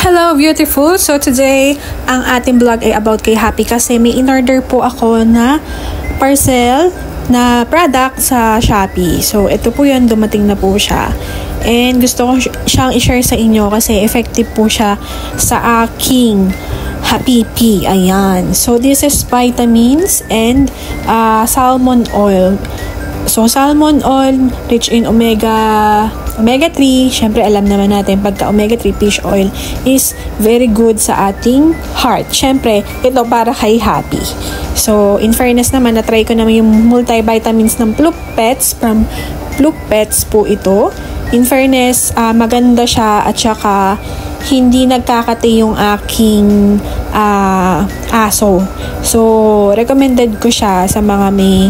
Hello beautiful! So today, ang ating vlog ay about kay Happy kasi may in-order po ako na parcel na product sa Shopee. So ito po yun, dumating na po siya. And gusto ko siyang i-share sa inyo kasi effective po siya sa aking Happy Pee. Ayan. So this is vitamins and salmon oil. So, salmon oil, rich in omega-3. Siyempre, alam naman natin, pagka omega-3 fish oil is very good sa ating heart. Siyempre, ito para kay Happy. So, in fairness naman, na-try ko naman yung multivitamins ng Ploop Pets. From Ploop Pets po ito. In fairness, maganda siya at saka hindi nagkakati yung aking aso. So, recommended ko siya sa mga may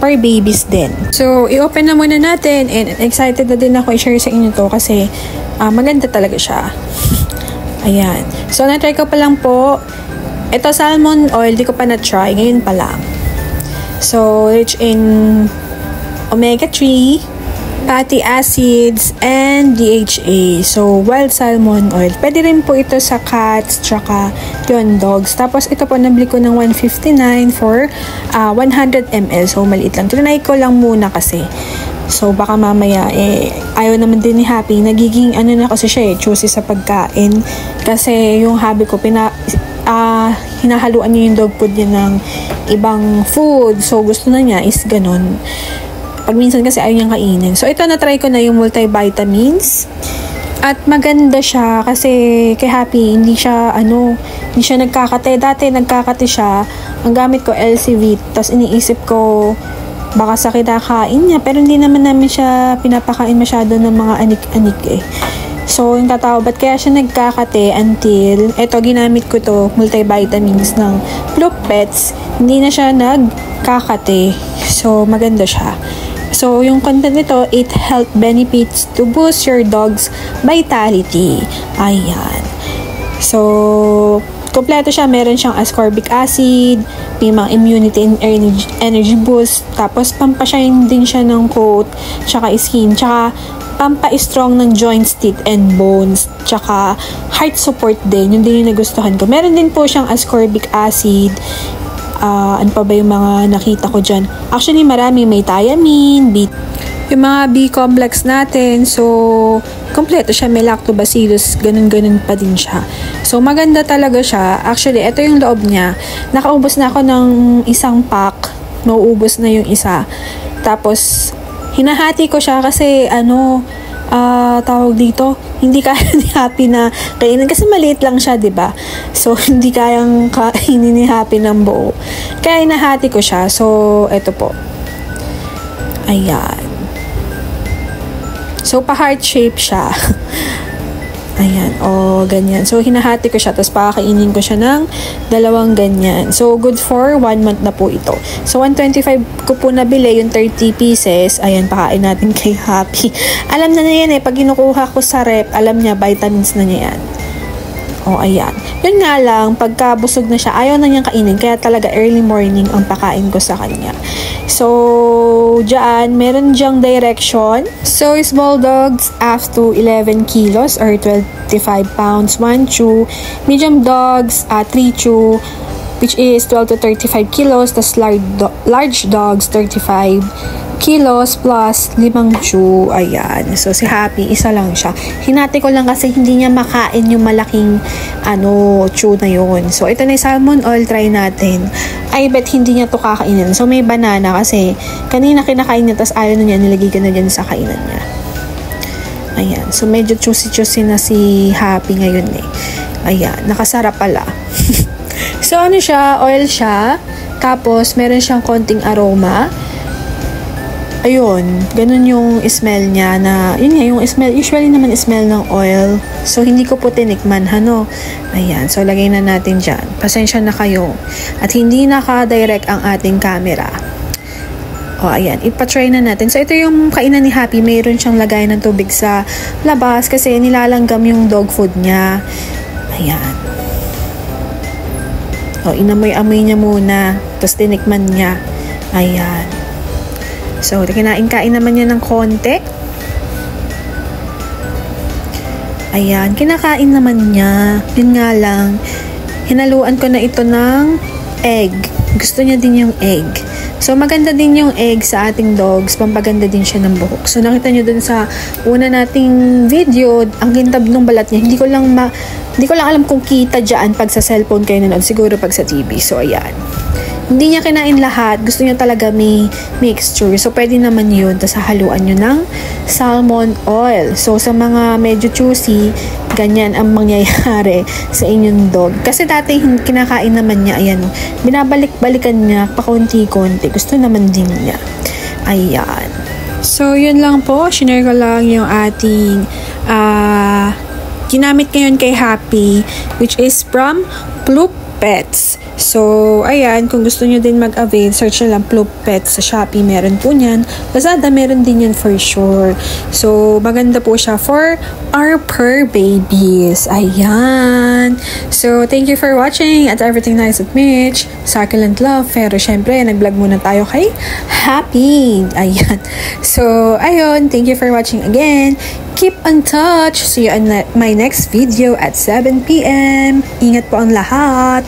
fur babies din. So, i-open na muna natin and excited na din ako i-share sa inyo to kasi maganda talaga siya. Ayan. So, na-try ko pa lang po. Ito salmon oil, di ko pa na-try. Ngayon pa lang. So, rich in omega-3, fatty acids, and DHA. So, wild salmon oil. Pwede rin po ito sa cats, tsaka yun, dogs. Tapos, ito po, nabili ko ng 159 for 100 ml. So, maliit lang. Trinay ko lang muna kasi. So, baka mamaya, ayaw naman din ni Happy. Nagiging, na kasi siya choosy sa pagkain. Kasi, yung hobby ko, hinahaluan niya yung dog food niya ng ibang food. So, gusto na niya is ganun. Pag minsan kasi ayaw niyang kainin. So, ito na-try ko na yung multivitamins. At maganda siya kasi kay Happy, hindi siya nagkakate. Dati nagkakate siya. Ang gamit ko LCV. Tapos iniisip ko, baka sa kinakain niya. Pero hindi naman namin siya pinapakain masyado ng mga anik-anik eh. So, yung tatawa, ba't kaya siya nagkakate until, eto, ginamit ko to, multivitamins ng Ploop Pets. Hindi na siya nagkakate. So, maganda siya. So, yung content nito, 8 health benefits to boost your dog's vitality. Ayan. So, kompleto siya. Meron siyang ascorbic acid, may mga immunity and energy boost. Tapos, pampashine din siya ng coat, tsaka skin, tsaka pampa-strong ng joints, teeth, and bones. Tsaka, heart support din. Yun din yung nagustuhan ko. Meron din po siyang ascorbic acid. Ano pa ba yung mga nakita ko dyan? Actually, marami. May thiamine, yung mga B-complex natin. So, kompleto siya. May lactobacillus. Ganun-ganun pa din siya. So, maganda talaga siya. Actually, ito yung loob niya. Nakaubos na ako ng isang pack. Nauubos na yung isa. Tapos, hinahati ko siya kasi, tawag dito, hindi kaya ni Happy na kainin kasi maliit lang siya, 'di ba? So hindi kayang kainin ni Happy ng buo. Kaya hinahati ko siya. So eto po. Ayan. So pa heart shape siya. Ayan, ganyan. So, hinahati ko siya, tapos pakakainin ko siya ng 2 ganyan. So, good for 1 month na po ito. So, 125 ko po nabili, yung 30 pieces. Ayan, pakain natin kay Happy. Alam na yan pag kinukuha ko sa rep, alam niya, vitamins na niya yan. Ayan. Yun nga lang, pagka busog na siya, ayaw na niyang kainin. Kaya talaga early morning ang pakain ko sa kanya. So, dyan, meron dyang direction. So, small dogs up to 11 kilos or 25 pounds, 1 chew. Medium dogs, 3 chew, which is 12 to 35 kilos. Tapos large dogs, 35 kilos plus 5 chew. Ayan. So, si Happy, isa lang siya. Hinati ko lang kasi hindi niya makain yung malaking chew na yun. So, ito na yung salmon oil. Try natin. I bet hindi niya to kakainin. So, may banana kasi kanina kinakain niya tapos ayaw na niya. Nilagay ko na dyan sa kainan niya. Ayan. So, medyo juicy-juicy na si Happy ngayon eh. Ayan. Nakasarap pala. So, siya? Oil siya. Tapos, meron siyang konting aroma. Ayun, ganun yung smell niya na, yun nga yung smell, usually naman smell ng oil. So, hindi ko po tinikman, Ayan, so lagay na natin dyan. Pasensya na kayo. At hindi naka-direct ang ating camera. Ayan, ipatry na natin. So, ito yung kainan ni Happy. Mayroon siyang lagay ng tubig sa labas kasi nilalanggam yung dog food niya. Ayan. Inamoy-amoy niya muna. Tapos tinikman niya. Ayan. So, kinain-kain naman niya ng konti. Ayan, kinakain naman niya. Yun nga lang, hinaluan ko na ito ng egg. Gusto niya din yung egg. So, maganda din yung egg sa ating dogs. Pampaganda din siya ng buhok. So, nakita niyo dun sa una nating video, ang kintab ng balat niya. Hindi ko lang alam kung kita dyan pag sa cellphone kayo nanood. Siguro pag sa TV. So, ayan. Hindi niya kinain lahat. Gusto niya talaga may mixture. So, pwede naman yun. Tapos, haluan nyo ng salmon oil. So, sa mga medyo juicy, ganyan ang mangyayari sa inyong dog. Kasi dati kinakain naman niya, ayan, binabalik-balikan niya pakunti-kunti. Gusto naman din niya. Ayan. So, yun lang po. Shinare ko lang yung ating ginamit ngayon kay Happy, which is from Ploop Pets. So, ayan, kung gusto nyo din mag-avail, search nyo lang Ploop Pets sa Shopee. Meron po niyan. Lazada, meron din yan for sure. So, maganda po siya for our fur babies. Ayan. So, thank you for watching at Everything Nice with Mitch. Succulent Love. Pero, syempre, nag-vlog muna tayo kay Happy. Ayan. So, ayun. Thank you for watching again. Keep in touch. See you on my next video at 7 p.m. Ingat po ang lahat.